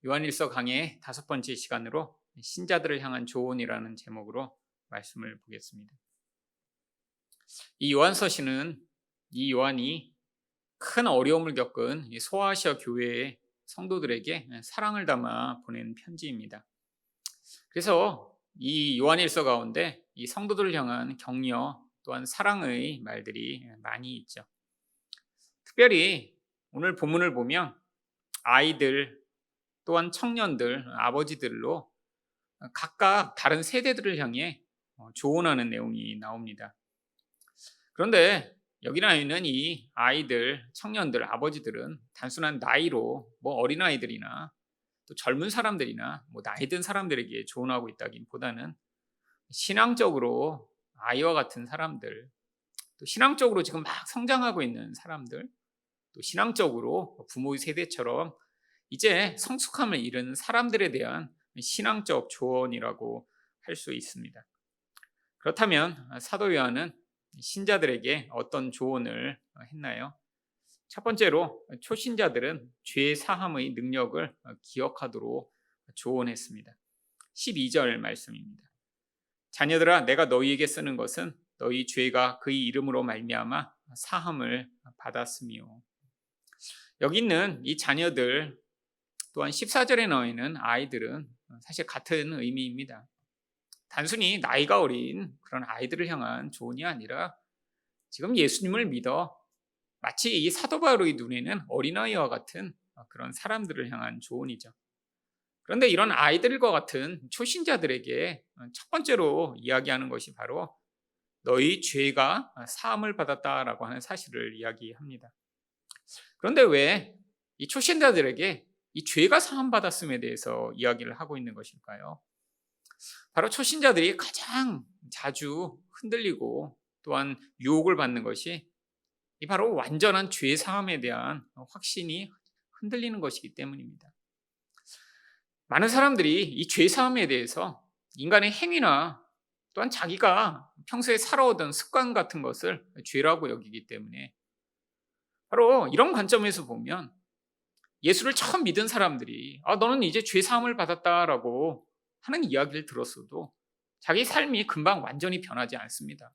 요한일서 강의 5번째 시간으로 신자들을 향한 조언이라는 제목으로 말씀을 보겠습니다. 이 요한서신은 이 요한이 큰 어려움을 겪은 이 소아시아 교회의 성도들에게 사랑을 담아 보낸 편지입니다. 그래서 이 요한일서 가운데 이 성도들을 향한 격려 또한 사랑의 말들이 많이 있죠. 특별히 오늘 본문을 보면 아이들 또한 청년들, 아버지들로 각각 다른 세대들을 향해 조언하는 내용이 나옵니다. 그런데 여기 나와 있는 이 아이들, 청년들, 아버지들은 단순한 나이로 어린아이들이나 또 젊은 사람들이나 나이 든 사람들에게 조언하고 있다기보다는 신앙적으로 아이와 같은 사람들, 또 신앙적으로 지금 막 성장하고 있는 사람들, 또 신앙적으로 부모의 세대처럼 이제 성숙함을 이루는 사람들에 대한 신앙적 조언이라고 할 수 있습니다. 그렇다면 사도 요한은 신자들에게 어떤 조언을 했나요? 첫 번째로 초신자들은 죄 사함의 능력을 기억하도록 조언했습니다. 12절 말씀입니다. 자녀들아, 내가 너희에게 쓰는 것은 너희 죄가 그의 이름으로 말미암아 사함을 받았으며. 여기 있는 이 자녀들 또한 14절에 나와 있는 아이들은 사실 같은 의미입니다. 단순히 나이가 어린 그런 아이들을 향한 조언이 아니라 지금 예수님을 믿어 마치 이 사도 바울의 눈에는 어린아이와 같은 그런 사람들을 향한 조언이죠. 그런데 이런 아이들과 같은 초신자들에게 첫 번째로 이야기하는 것이 바로 너희 죄가 사함을 받았다라고 하는 사실을 이야기합니다. 그런데 왜 이 초신자들에게 이 죄가 사함받았음에 대해서 이야기를 하고 있는 것일까요? 바로 초신자들이 가장 자주 흔들리고 또한 유혹을 받는 것이 이 바로 완전한 죄 사함에 대한 확신이 흔들리는 것이기 때문입니다. 많은 사람들이 이 죄 사함에 대해서 인간의 행위나 또한 자기가 평소에 살아오던 습관 같은 것을 죄라고 여기기 때문에 바로 이런 관점에서 보면 예수를 처음 믿은 사람들이 너는 이제 죄 사함을 받았다라고 하는 이야기를 들었어도 자기 삶이 금방 완전히 변하지 않습니다.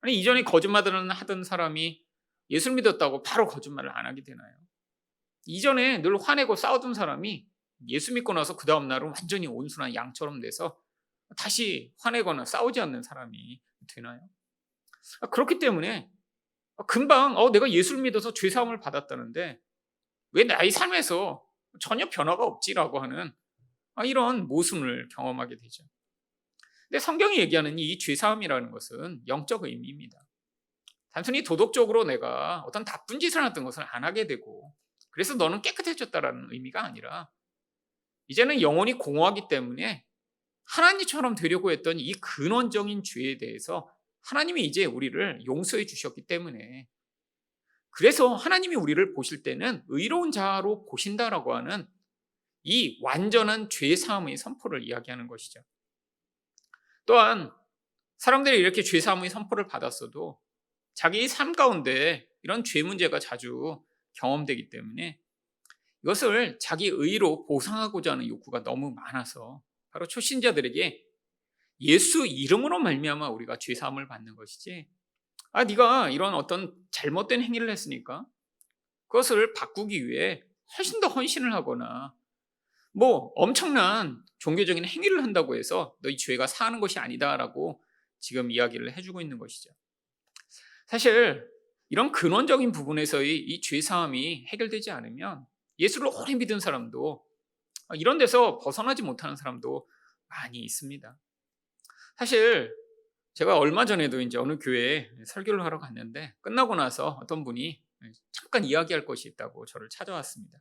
아니, 이전에 거짓말을 하던 사람이 예수를 믿었다고 바로 거짓말을 안 하게 되나요? 이전에 늘 화내고 싸우던 사람이 예수 믿고 나서 그 다음 날은 완전히 온순한 양처럼 돼서 다시 화내거나 싸우지 않는 사람이 되나요? 그렇기 때문에 금방 내가 예수를 믿어서 죄 사함을 받았다는데 왜 나의 삶에서 전혀 변화가 없지라고 하는 이런 모순을 경험하게 되죠. 근데 성경이 얘기하는 이 죄사함이라는 것은 영적 의미입니다. 단순히 도덕적으로 내가 어떤 나쁜 짓을 했던 것을 안 하게 되고 그래서 너는 깨끗해졌다라는 의미가 아니라 이제는 영혼이 공허하기 때문에 하나님처럼 되려고 했던 이 근원적인 죄에 대해서 하나님이 이제 우리를 용서해 주셨기 때문에 그래서 하나님이 우리를 보실 때는 의로운 자로 보신다라고 하는 이 완전한 죄 사함의 선포를 이야기하는 것이죠. 또한 사람들이 이렇게 죄 사함의 선포를 받았어도 자기 삶 가운데 이런 죄 문제가 자주 경험되기 때문에 이것을 자기 의로 보상하고자 하는 욕구가 너무 많아서 바로 초신자들에게 예수 이름으로 말미암아 우리가 죄 사함을 받는 것이지 네가 이런 어떤 잘못된 행위를 했으니까 그것을 바꾸기 위해 훨씬 더 헌신을 하거나 엄청난 종교적인 행위를 한다고 해서 너희 죄가 사하는 것이 아니다라고 지금 이야기를 해주고 있는 것이죠. 사실 이런 근원적인 부분에서의 이 죄 사함이 해결되지 않으면 예수를 오래 믿은 사람도 이런 데서 벗어나지 못하는 사람도 많이 있습니다. 사실 제가 얼마 전에도 이제 어느 교회에 설교를 하러 갔는데 끝나고 나서 어떤 분이 잠깐 이야기할 것이 있다고 저를 찾아왔습니다.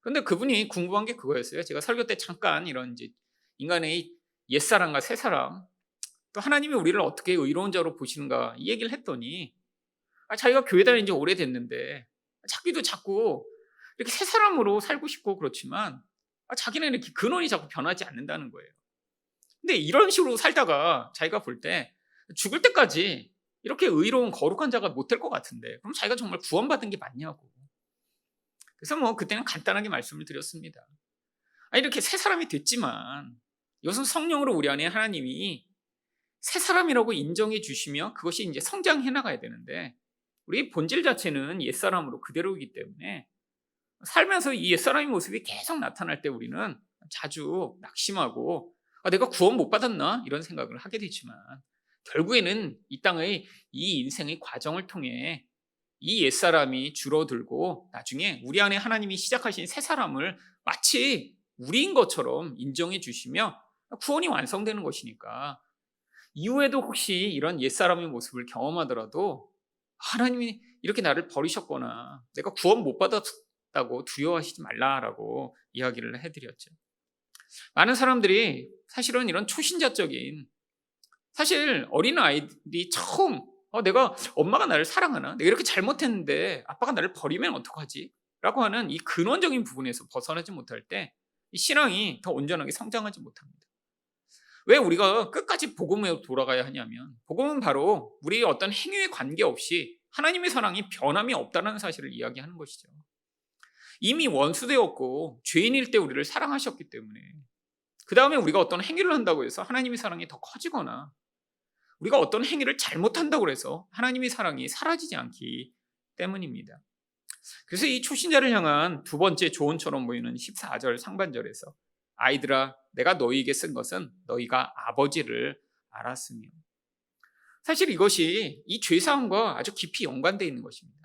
그런데 그분이 궁금한 게 그거였어요. 제가 설교 때 잠깐 이런 이제 인간의 옛사람과 새사람 또 하나님이 우리를 어떻게 의로운 자로 보시는가 이 얘기를 했더니 자기가 교회 다닌 지 오래됐는데 자기도 자꾸 이렇게 새사람으로 살고 싶고 그렇지만 자기는 이렇게 근원이 자꾸 변하지 않는다는 거예요. 근데 이런 식으로 살다가 자기가 볼 때 죽을 때까지 이렇게 의로운 거룩한 자가 못 될 것 같은데 그럼 자기가 정말 구원받은 게 맞냐고. 그래서 그때는 간단하게 말씀을 드렸습니다. 이렇게 새 사람이 됐지만 이것은 성령으로 우리 안에 하나님이 새 사람이라고 인정해 주시며 그것이 이제 성장해 나가야 되는데 우리 본질 자체는 옛사람으로 그대로이기 때문에 살면서 이 옛사람의 모습이 계속 나타날 때 우리는 자주 낙심하고 내가 구원 못 받았나? 이런 생각을 하게 되지만 결국에는 이 땅의 이 인생의 과정을 통해 이 옛사람이 줄어들고 나중에 우리 안에 하나님이 시작하신 새 사람을 마치 우리인 것처럼 인정해 주시며 구원이 완성되는 것이니까 이후에도 혹시 이런 옛사람의 모습을 경험하더라도 하나님이 이렇게 나를 버리셨거나 내가 구원 못 받았다고 두려워하시지 말라라고 이야기를 해드렸죠. 많은 사람들이 사실은 이런 초신자적인 사실 어린아이들이 처음 내가 엄마가 나를 사랑하나? 내가 이렇게 잘못했는데 아빠가 나를 버리면 어떡하지? 라고 하는 이 근원적인 부분에서 벗어나지 못할 때 이 신앙이 더 온전하게 성장하지 못합니다. 왜 우리가 끝까지 복음으로 돌아가야 하냐면 복음은 바로 우리의 어떤 행위에 관계없이 하나님의 사랑이 변함이 없다는 사실을 이야기하는 것이죠. 이미 원수되었고 죄인일 때 우리를 사랑하셨기 때문에 그 다음에 우리가 어떤 행위를 한다고 해서 하나님의 사랑이 더 커지거나 우리가 어떤 행위를 잘못한다고 해서 하나님의 사랑이 사라지지 않기 때문입니다. 그래서 이 초신자를 향한 두 번째 조언처럼 보이는 14절 상반절에서 아이들아 내가 너희에게 쓴 것은 너희가 아버지를 알았으며 사실 이것이 이 죄사함과 아주 깊이 연관되어 있는 것입니다.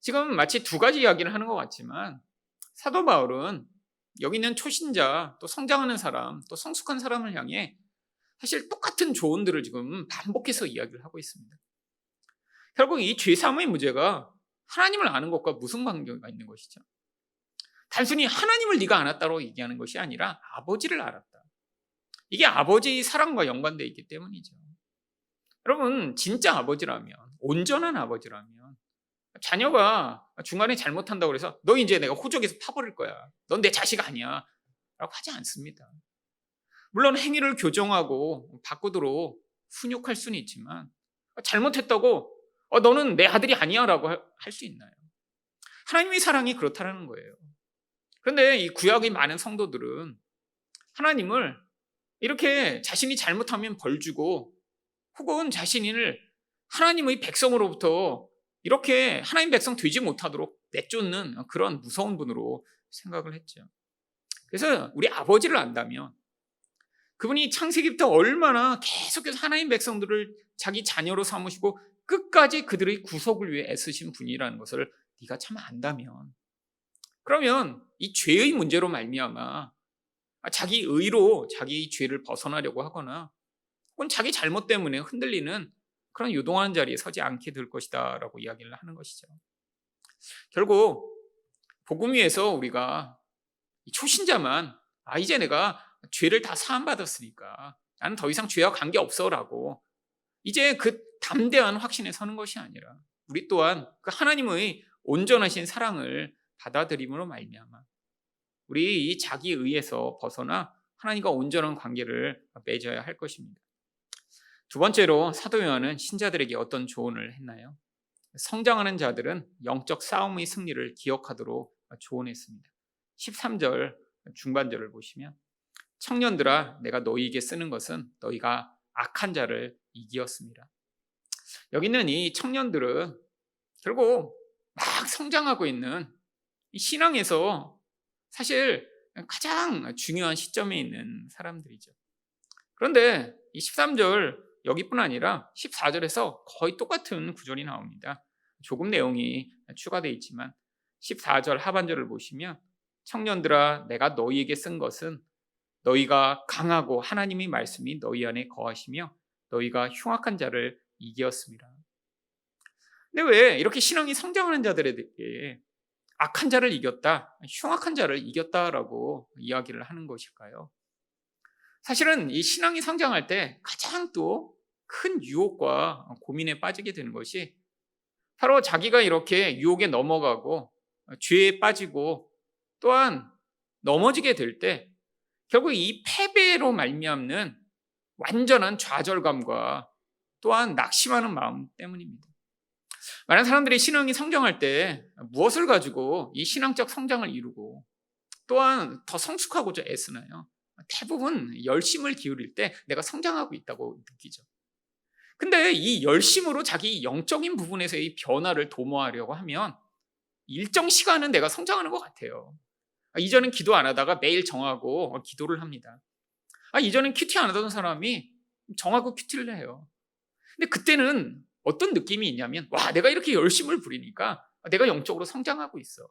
지금 마치 두 가지 이야기를 하는 것 같지만 사도 바울은 여기 있는 초신자 또 성장하는 사람 또 성숙한 사람을 향해 사실 똑같은 조언들을 지금 반복해서 이야기를 하고 있습니다. 결국 이 죄사함의 문제가 하나님을 아는 것과 무슨 관계가 있는 것이죠? 단순히 하나님을 네가 알았다고 얘기하는 것이 아니라 아버지를 알았다. 이게 아버지의 사랑과 연관되어 있기 때문이죠. 여러분 진짜 아버지라면 온전한 아버지라면 자녀가 중간에 잘못한다고 해서 너 이제 내가 호적에서 파버릴 거야. 넌 내 자식 아니야. 라고 하지 않습니다. 물론 행위를 교정하고 바꾸도록 훈육할 수는 있지만 잘못했다고 너는 내 아들이 아니야 라고 할 수 있나요? 하나님의 사랑이 그렇다는 거예요. 그런데 이 구약의 많은 성도들은 하나님을 이렇게 자신이 잘못하면 벌 주고 혹은 자신을 하나님의 백성으로부터 이렇게 하나님 백성 되지 못하도록 내쫓는 그런 무서운 분으로 생각을 했죠. 그래서 우리 아버지를 안다면 그분이 창세기부터 얼마나 계속해서 하나님 백성들을 자기 자녀로 삼으시고 끝까지 그들의 구속을 위해 애쓰신 분이라는 것을 네가 참 안다면 그러면 이 죄의 문제로 말미암아 자기 의로 자기 죄를 벗어나려고 하거나 혹은 자기 잘못 때문에 흔들리는 그런 요동하는 자리에 서지 않게 될 것이다 라고 이야기를 하는 것이죠. 결국 복음 위에서 우리가 초신자만 이제 내가 죄를 다 사함받았으니까 나는 더 이상 죄와 관계없어 라고 이제 그 담대한 확신에 서는 것이 아니라 우리 또한 그 하나님의 온전하신 사랑을 받아들임으로 말미암아 우리 이 자기 의에서 벗어나 하나님과 온전한 관계를 맺어야 할 것입니다. 두 번째로 사도 요한은 신자들에게 어떤 조언을 했나요? 성장하는 자들은 영적 싸움의 승리를 기억하도록 조언했습니다. 13절 중반절을 보시면 청년들아 내가 너희에게 쓰는 것은 너희가 악한 자를 이기었습니다. 여기는 이 청년들은 결국 막 성장하고 있는 이 신앙에서 사실 가장 중요한 시점에 있는 사람들이죠. 그런데 이 13절 여기뿐 아니라 14절에서 거의 똑같은 구절이 나옵니다. 조금 내용이 추가되어 있지만 14절 하반절을 보시면 청년들아 내가 너희에게 쓴 것은 너희가 강하고 하나님의 말씀이 너희 안에 거하시며 너희가 흉악한 자를 이기었습니다. 근데 왜 이렇게 신앙이 성장하는 자들에게 악한 자를 이겼다, 흉악한 자를 이겼다라고 이야기를 하는 것일까요? 사실은 이 신앙이 성장할 때 가장 또 큰 유혹과 고민에 빠지게 되는 것이 바로 자기가 이렇게 유혹에 넘어가고 죄에 빠지고 또한 넘어지게 될 때 결국 이 패배로 말미암는 완전한 좌절감과 또한 낙심하는 마음 때문입니다. 많은 사람들이 신앙이 성장할 때 무엇을 가지고 이 신앙적 성장을 이루고 또한 더 성숙하고자 애쓰나요? 대부분 열심을 기울일 때 내가 성장하고 있다고 느끼죠. 근데 이 열심으로 자기 영적인 부분에서의 변화를 도모하려고 하면 일정 시간은 내가 성장하는 것 같아요. 이전엔 기도 안 하다가 매일 정하고 기도를 합니다. 이전엔 큐티 안 하던 사람이 정하고 큐티를 해요. 근데 그때는 어떤 느낌이 있냐면, 와, 내가 이렇게 열심을 부리니까 내가 영적으로 성장하고 있어.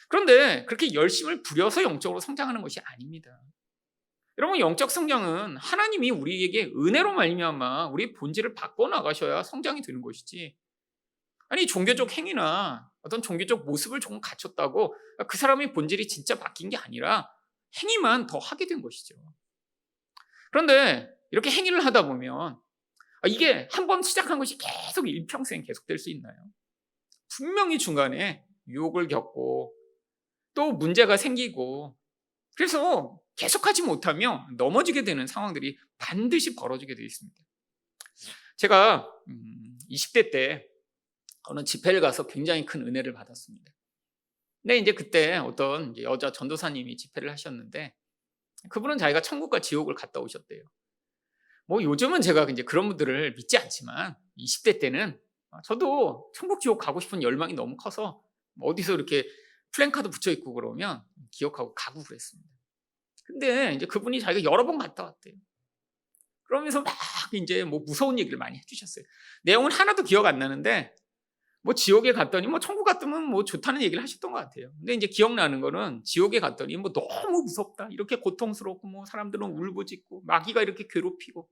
그런데 그렇게 열심을 부려서 영적으로 성장하는 것이 아닙니다. 여러분, 영적 성장은 하나님이 우리에게 은혜로 말미암아 우리의 본질을 바꿔나가셔야 성장이 되는 것이지, 아니 종교적 행위나 어떤 종교적 모습을 조금 갖췄다고 그 사람의 본질이 진짜 바뀐 게 아니라 행위만 더 하게 된 것이죠. 그런데 이렇게 행위를 하다 보면 이게 한 번 시작한 것이 계속 일평생 계속될 수 있나요? 분명히 중간에 유혹을 겪고 또 문제가 생기고, 그래서 계속하지 못하며 넘어지게 되는 상황들이 반드시 벌어지게 되어 있습니다. 제가 20대 때 어느 집회를 가서 굉장히 큰 은혜를 받았습니다. 근데 이제 그때 어떤 여자 전도사님이 집회를 하셨는데, 그분은 자기가 천국과 지옥을 갔다 오셨대요. 뭐 요즘은 제가 이제 그런 분들을 믿지 않지만 20대 때는 저도 천국 지옥 가고 싶은 열망이 너무 커서 어디서 이렇게 플랜카드 붙여 있고 그러면 기억하고 가고 그랬습니다. 근데 이제 그분이 자기가 여러 번 갔다 왔대요. 그러면서 막 이제 뭐 무서운 얘기를 많이 해주셨어요. 내용은 하나도 기억 안 나는데 뭐 지옥에 갔더니 뭐 천국 갔으면 뭐 좋다는 얘기를 하셨던 것 같아요. 근데 이제 기억나는 거는 지옥에 갔더니 뭐 너무 무섭다, 이렇게 고통스럽고 뭐 사람들은 울부짖고 마귀가 이렇게 괴롭히고.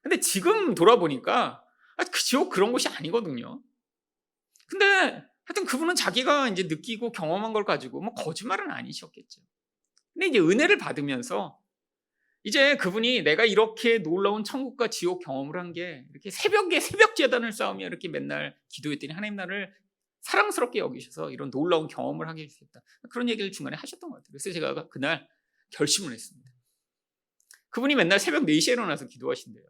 근데 지금 돌아보니까 그 지옥 그런 곳이 아니거든요. 근데 하여튼 그분은 자기가 이제 느끼고 경험한 걸 가지고 뭐 거짓말은 아니셨겠죠. 근데 이제 은혜를 받으면서 이제 그분이 내가 이렇게 놀라운 천국과 지옥 경험을 한 게 이렇게 새벽에 새벽 제단을 쌓으며 이렇게 맨날 기도했더니 하나님 나를 사랑스럽게 여기셔서 이런 놀라운 경험을 하게 해주셨다, 그런 얘기를 중간에 하셨던 것 같아요. 그래서 제가 그날 결심을 했습니다. 그분이 맨날 새벽 4시에 일어나서 기도하신대요.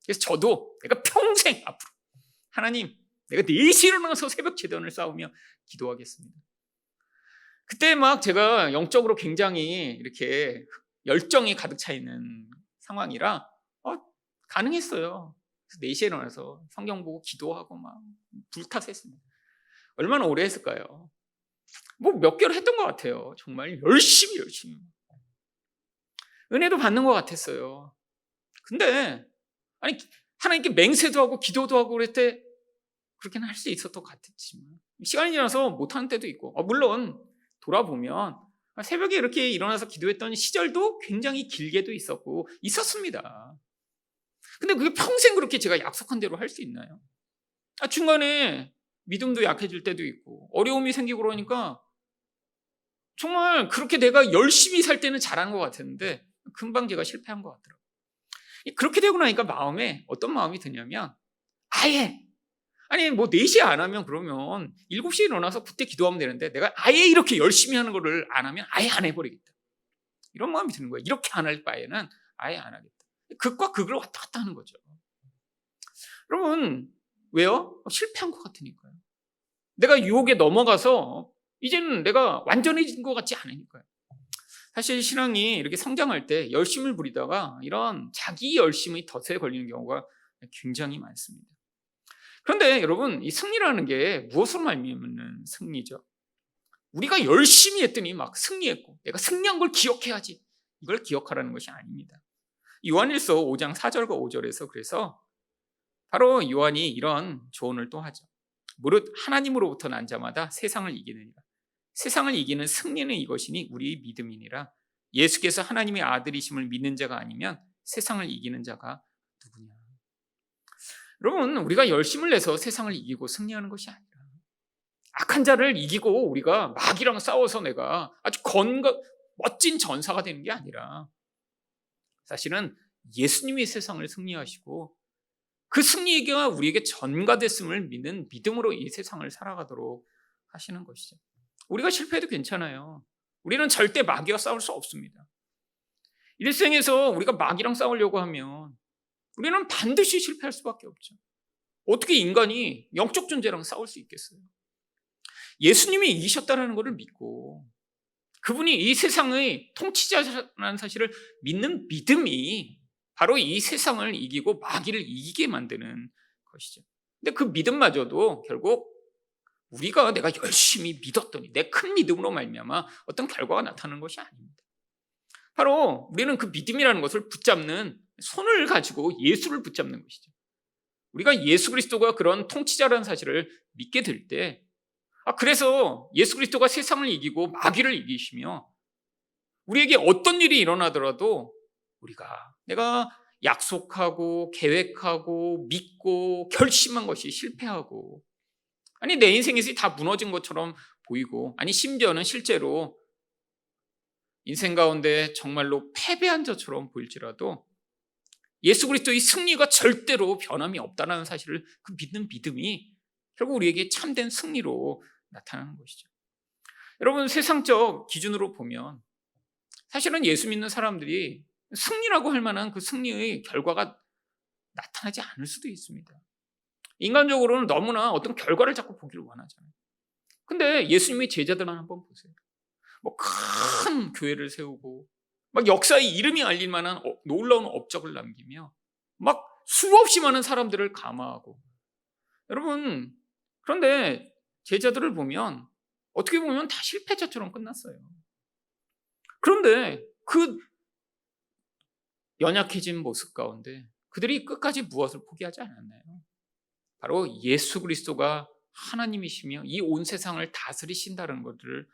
그래서 저도 내가 평생 앞으로 하나님, 내가 4시에 일어나서 새벽 제단을 쌓으며 기도하겠습니다. 그때 막 제가 영적으로 굉장히 이렇게 열정이 가득 차 있는 상황이라 가능했어요. 그래서 4시에 일어나서 성경 보고 기도하고 막 불타서 했습니다. 얼마나 오래 했을까요? 뭐 몇 개월 했던 것 같아요. 정말 열심히 은혜도 받는 것 같았어요. 근데 아니 하나님께 맹세도 하고 기도도 하고 그럴 때 그렇게는 할 수 있었던 것 같았지만 시간이 지나서 못하는 때도 있고, 물론 돌아보면 새벽에 이렇게 일어나서 기도했던 시절도 굉장히 길게도 있었습니다. 근데 그게 평생 그렇게 제가 약속한 대로 할 수 있나요? 중간에 믿음도 약해질 때도 있고 어려움이 생기고 그러니까 정말 그렇게 내가 열심히 살 때는 잘한 것 같았는데 금방 제가 실패한 것 같더라고요. 그렇게 되고 나니까 마음에 어떤 마음이 드냐면, 아니 뭐 4시에 안 하면 그러면 7시에 일어나서 그때 기도하면 되는데 내가 아예 이렇게 열심히 하는 거를 안 하면 아예 안 해버리겠다, 이런 마음이 드는 거예요. 이렇게 안 할 바에는 아예 안 하겠다. 극과 극을 왔다 갔다 하는 거죠. 여러분, 왜요? 실패한 것 같으니까요. 내가 유혹에 넘어가서 이제는 내가 완전해진 것 같지 않으니까요. 사실 신앙이 이렇게 성장할 때 열심을 부리다가 이런 자기 열심의 덫에 걸리는 경우가 굉장히 많습니다. 그런데 여러분, 이 승리라는 게 무엇으로 말미암는 승리죠? 우리가 열심히 했더니 막 승리했고 내가 승리한 걸 기억해야지, 이걸 기억하라는 것이 아닙니다. 요한일서 5장 4절과 5절에서 그래서 바로 요한이 이런 조언을 또 하죠. 무릇 하나님으로부터 난 자마다 세상을 이기느니라. 세상을 이기는 승리는 이것이니 우리의 믿음이니라. 예수께서 하나님의 아들이심을 믿는 자가 아니면 세상을 이기는 자가 누구냐. 여러분, 우리가 열심을 내서 세상을 이기고 승리하는 것이 아니라 악한 자를 이기고 우리가 마귀랑 싸워서 내가 아주 멋진 전사가 되는 게 아니라 사실은 예수님이 세상을 승리하시고 그 승리가 우리에게 전가됐음을 믿는 믿음으로 이 세상을 살아가도록 하시는 것이죠. 우리가 실패해도 괜찮아요. 우리는 절대 마귀와 싸울 수 없습니다. 일생에서 우리가 마귀랑 싸우려고 하면 우리는 반드시 실패할 수밖에 없죠. 어떻게 인간이 영적 존재랑 싸울 수 있겠어요? 예수님이 이기셨다는 것을 믿고 그분이 이 세상의 통치자라는 사실을 믿는 믿음이 바로 이 세상을 이기고 마귀를 이기게 만드는 것이죠. 근데 그 믿음마저도 결국 우리가 내가 열심히 믿었더니 내 큰 믿음으로 말미암아 어떤 결과가 나타나는 것이 아닙니다. 바로 우리는 그 믿음이라는 것을 붙잡는 손을 가지고 예수를 붙잡는 것이죠. 우리가 예수 그리스도가 그런 통치자라는 사실을 믿게 될 때, 그래서 예수 그리스도가 세상을 이기고 마귀를 이기시며 우리에게 어떤 일이 일어나더라도 내가 약속하고 계획하고 믿고 결심한 것이 실패하고, 아니 내 인생에서 다 무너진 것처럼 보이고, 아니 심지어는 실제로 인생 가운데 정말로 패배한 자처럼 보일지라도 예수 그리스도의 승리가 절대로 변함이 없다는 사실을 그 믿는 믿음이 결국 우리에게 참된 승리로 나타나는 것이죠. 여러분, 세상적 기준으로 보면 사실은 예수 믿는 사람들이 승리라고 할 만한 그 승리의 결과가 나타나지 않을 수도 있습니다. 인간적으로는 너무나 어떤 결과를 자꾸 보기를 원하잖아요. 근데 예수님의 제자들만 한번 보세요. 큰 교회를 세우고 역사의 이름이 알릴 만한 놀라운 업적을 남기며 수없이 많은 사람들을 감화하고, 여러분, 그런데 제자들을 보면 어떻게 보면 다 실패자처럼 끝났어요. 그런데 그 연약해진 모습 가운데 그들이 끝까지 무엇을 포기하지 않았나요? 바로 예수 그리스도가 하나님이시며 이 온 세상을 다스리신다는 것을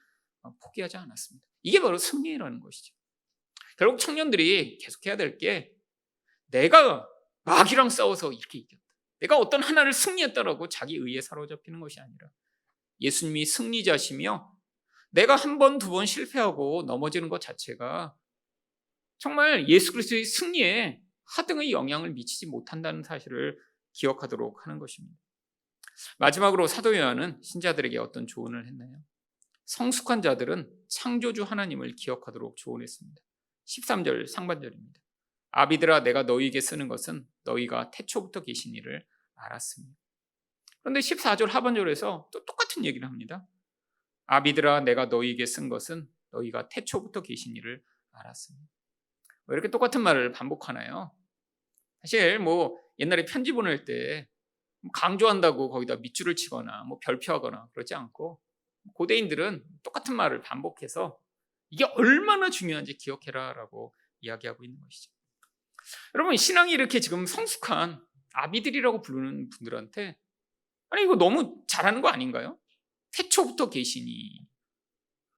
포기하지 않았습니다. 이게 바로 승리라는 것이죠. 결국 청년들이 계속해야 될 게, 내가 마귀랑 싸워서 이렇게 이겼다, 내가 어떤 하나를 승리했다라고 자기 의에 사로잡히는 것이 아니라 예수님이 승리자시며 내가 한 번, 두 번 실패하고 넘어지는 것 자체가 정말 예수 그리스도의 승리에 하등의 영향을 미치지 못한다는 사실을 기억하도록 하는 것입니다. 마지막으로 사도 요한은 신자들에게 어떤 조언을 했나요? 성숙한 자들은 창조주 하나님을 기억하도록 조언했습니다. 13절 상반절입니다. 아비들아, 내가 너희에게 쓰는 것은 너희가 태초부터 계신 이를 알았습니다. 그런데 14절 하반절에서 또 똑같은 얘기를 합니다. 아비들아, 내가 너희에게 쓴 것은 너희가 태초부터 계신 이를 알았습니다. 왜 이렇게 똑같은 말을 반복하나요? 사실 옛날에 편지 보낼 때 강조한다고 거기다 밑줄을 치거나 별표하거나 그러지 않고, 고대인들은 똑같은 말을 반복해서 이게 얼마나 중요한지 기억해라 라고 이야기하고 있는 것이죠. 여러분, 신앙이 이렇게 지금 성숙한 아비들이라고 부르는 분들한테, 아니 이거 너무 잘하는 거 아닌가요? 태초부터 계시니,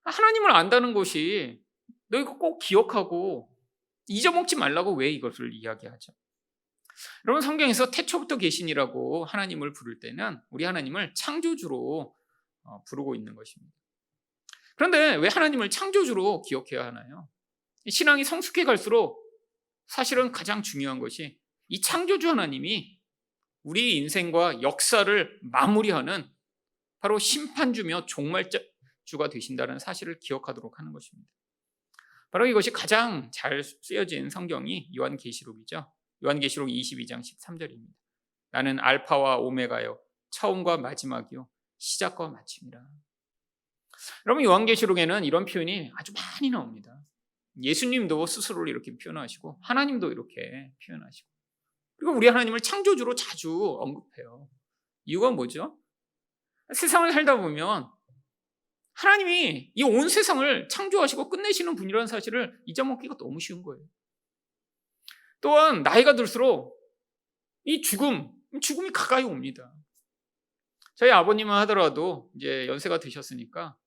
하나님을 안다는 것이 너희가 꼭 기억하고 잊어먹지 말라고 왜 이것을 이야기하죠? 여러분, 성경에서 태초부터 계시니라고 하나님을 부를 때는 우리 하나님을 창조주로 부르고 있는 것입니다. 그런데 왜 하나님을 창조주로 기억해야 하나요? 신앙이 성숙해 갈수록 사실은 가장 중요한 것이 이 창조주 하나님이 우리 인생과 역사를 마무리하는 바로 심판주며 종말주가 되신다는 사실을 기억하도록 하는 것입니다. 바로 이것이 가장 잘 쓰여진 성경이 요한계시록이죠. 요한계시록 22장 13절입니다. 나는 알파와 오메가요, 처음과 마지막이요, 시작과 마침이라. 여러분, 요한계시록에는 이런 표현이 아주 많이 나옵니다. 예수님도 스스로를 이렇게 표현하시고 하나님도 이렇게 표현하시고, 그리고 우리 하나님을 창조주로 자주 언급해요. 이유가 뭐죠? 세상을 살다 보면 하나님이 이 온 세상을 창조하시고 끝내시는 분이라는 사실을 잊어먹기가 너무 쉬운 거예요. 또한 나이가 들수록 이 죽음이 가까이 옵니다. 저희 아버님은 하더라도 이제 연세가 드셨으니까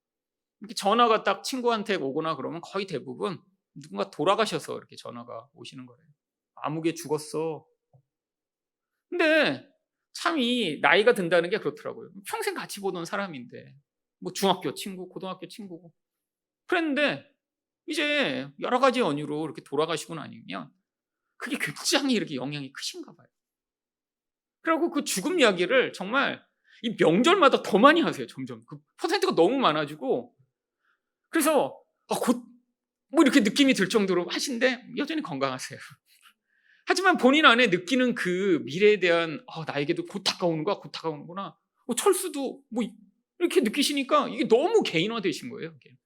이렇게 전화가 딱 친구한테 오거나 그러면 거의 대부분 누군가 돌아가셔서 이렇게 전화가 오시는 거예요. 아무개 죽었어. 근데 참 이 나이가 든다는 게 그렇더라고요. 평생 같이 보던 사람인데, 중학교 친구, 고등학교 친구고 그랬는데 이제 여러 가지 연유로 이렇게 돌아가시고 나니면 그게 굉장히 이렇게 영향이 크신가 봐요. 그리고 그 죽음 이야기를 정말 이 명절마다 더 많이 하세요. 점점 그 퍼센트가 너무 많아지고, 그래서 곧 이렇게 느낌이 들 정도로 하신데 여전히 건강하세요. 하지만 본인 안에 느끼는 그 미래에 대한 나에게도 곧 다가오는구나. 철수도 이렇게 느끼시니까 이게 너무 개인화되신 거예요. 이게.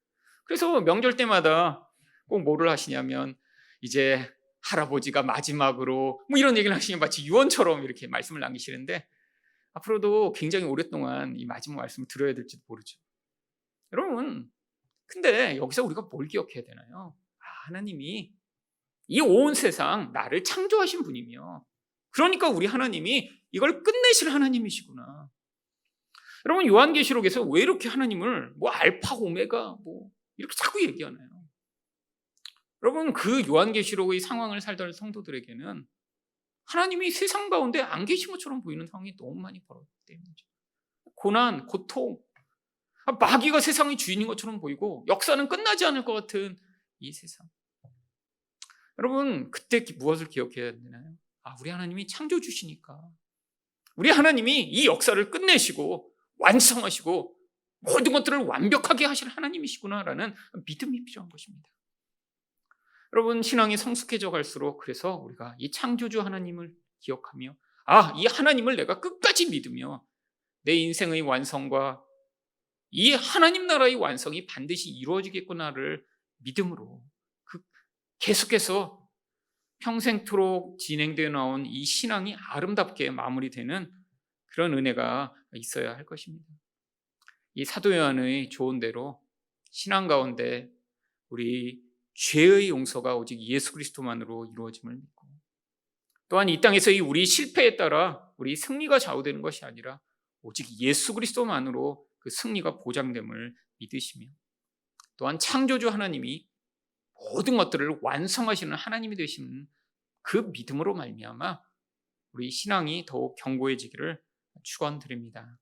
그래서 명절 때마다 꼭 뭐를 하시냐면 이제 할아버지가 마지막으로 뭐 이런 얘기를 하시면 마치 유언처럼 이렇게 말씀을 남기시는데 앞으로도 굉장히 오랫동안 이 마지막 말씀을 들어야 될지도 모르죠. 여러분, 근데 여기서 우리가 뭘 기억해야 되나요? 하나님이 이 온 세상 나를 창조하신 분이며 그러니까 우리 하나님이 이걸 끝내실 하나님이시구나. 여러분, 요한계시록에서 왜 이렇게 하나님을 뭐 알파 오메가 뭐 이렇게 자꾸 얘기하나요? 여러분, 그 요한계시록의 상황을 살던 성도들에게는 하나님이 세상 가운데 안 계신 것처럼 보이는 상황이 너무 많이 벌어졌기 때문이죠. 고난, 고통, 마귀가 세상의 주인인 것처럼 보이고 역사는 끝나지 않을 것 같은 이 세상. 여러분, 그때 무엇을 기억해야 되나요? 우리 하나님이 창조주시니까 우리 하나님이 이 역사를 끝내시고 완성하시고 모든 것들을 완벽하게 하실 하나님이시구나라는 믿음이 필요한 것입니다. 여러분, 신앙이 성숙해져 갈수록 그래서 우리가 이 창조주 하나님을 기억하며 이 하나님을 내가 끝까지 믿으며 내 인생의 완성과 이 하나님 나라의 완성이 반드시 이루어지겠구나를 믿음으로 계속해서 평생토록 진행되어 나온 이 신앙이 아름답게 마무리되는 그런 은혜가 있어야 할 것입니다. 이 사도 요한의 조언대로 신앙 가운데 우리 죄의 용서가 오직 예수 그리스도만으로 이루어짐을 믿고 또한 이 땅에서의 우리 실패에 따라 우리 승리가 좌우되는 것이 아니라 오직 예수 그리스도만으로 그 승리가 보장됨을 믿으시며 또한 창조주 하나님이 모든 것들을 완성하시는 하나님이 되시는 그 믿음으로 말미암아 우리 신앙이 더욱 견고해지기를 축원드립니다.